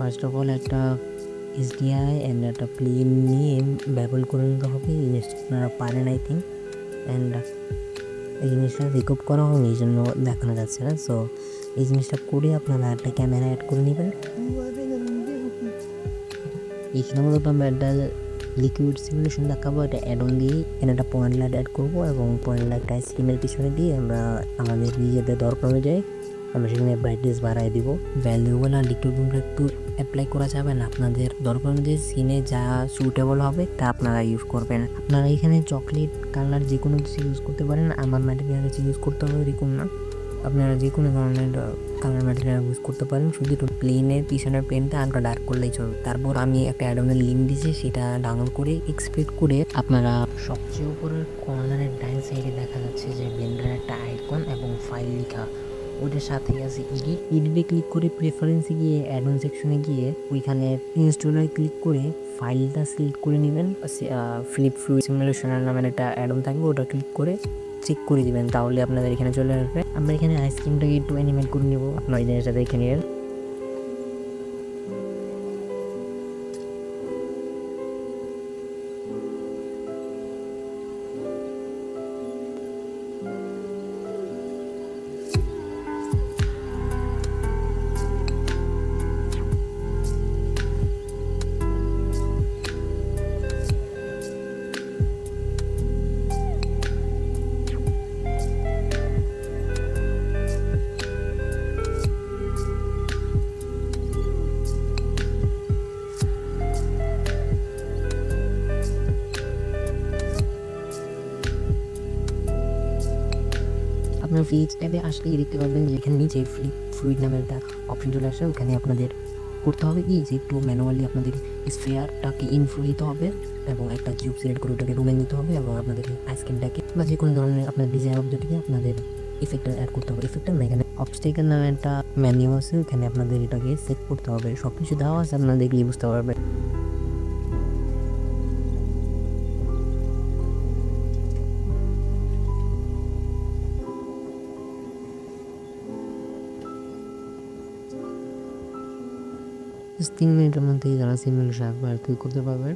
First of all একটা SDI and একটা plane নিয়ে ব্যবহার করে নিতে হবে। এই জিনিসটা আপনারা পারেন আই থিঙ্ক, অ্যান্ড এই জিনিসটা রেকর্ড করা হয়নি, এই জন্য দেখানো যাচ্ছে না। সো এই জিনিসটা করে আপনারা একটা ক্যামেরা অ্যাড করে নেবেন। এখানে মূলত আমরা একটা লিকুইড সিমুলেশন দেখাবো, এটা অ্যাড অন দিয়ে এখানে একটা পয়েন্ট লাইট অ্যাড করবো এবং পয়েন্ট লাইটটা স্ক্রিনের পিছনে দিয়ে আমরা আমাদের নিজেদের দরকার অনুযায়ী আমরা সেখানে ব্রাইটনেস বাড়াই দিব। ভ্যালুয়েবল আর লিকুইডগুলো একটু অ্যাপ্লাই করা যাবে না, আপনাদের দরকার অনুযায়ী সিনে যা সুটেবল হবে তা আপনারা ইউজ করবেন। আপনারা এখানে চকলেট কালার যে কোনো কিছু ইউজ করতে পারেন, আমার ম্যাটেরিয়াল ইউজ করতে হবে এরকম না, আপনারা যে কোনো ধরনের কালার ম্যাটেরিয়াল ইউজ করতে পারেন। শুধু একটু প্লেনের পিছনের পেনটা হালকা ডার্ক করলেই চলবে। তারপর আমি একটা অ্যাডনের লিঙ্ক দিয়েছি, সেটা ডাউনলোড করে এক্সপেক্ট করে আপনারা সবচেয়ে উপরের কর্নারের ডাইন সাইডে দেখা যাচ্ছে যে ব্লেন্ডারের একটা আইকন এবং ফাইল লেখা, ওইটার সাথে আছে এডিটে ক্লিক করে প্রেফারেন্সে গিয়ে অ্যাডন সেকশনে গিয়ে ওইখানে ইনস্টলারে ক্লিক করে ফাইলটা সিলেক্ট করে নেবেন। ফ্লিপ ফ্লুইড সিমুলেশনের নামের একটা অ্যাডন থাকবে, ওটা ক্লিক করে চেক করে দিবেন, তাহলে আপনাদের এখানে চলে আসবে। আমরা এখানে আইসক্রিমটাকে একটু অ্যানিমেট করে নেবো, আপনার এই জিনিসটা দেখে নিন। আপনার ফ্রিজ ট্যাবে আসলেই দেখতে পাবেন যে এখানে নিচে ফ্লিপ ফ্লুইড নামের একটা অপশন চলে আসে। ওখানে আপনাদের করতে হবে কি যে একটু ম্যানুয়ালি আপনাদের স্ফেয়ারটাকে ইনফ্লো দিতে হবে এবং একটা কিউব সিলেক্ট করে ওটাকে রুমে নিতে হবে এবং আপনাদের আইসক্রিমটাকে বা যে কোনো ধরনের আপনার ডিজাইন অবজেক্টকে আপনাদের ইফেক্টটা অ্যাড করতে হবে। ইফেক্টটা না, এখানে অবস্টেকের নামে একটা মেনু আছে, ওখানে আপনাদের এটাকে সেট করতে হবে। সব কিছু দেওয়া আছে, আপনারা দেখলেই বুঝতে পারবেন। জাস্ট 3 মিনিটের মধ্যেই যারা সিমুলেশন একবার ক্লিক করতে পারবেন।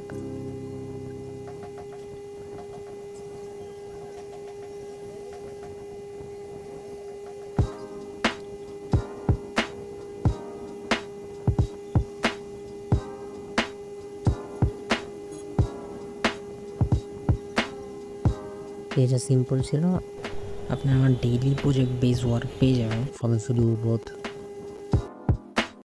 এটা সিম্পল ছিল, আপনারা ডেইলি প্রজেক্ট বেস ওয়ার্ক পেয়ে যাবেন ফলে শুধু বোধ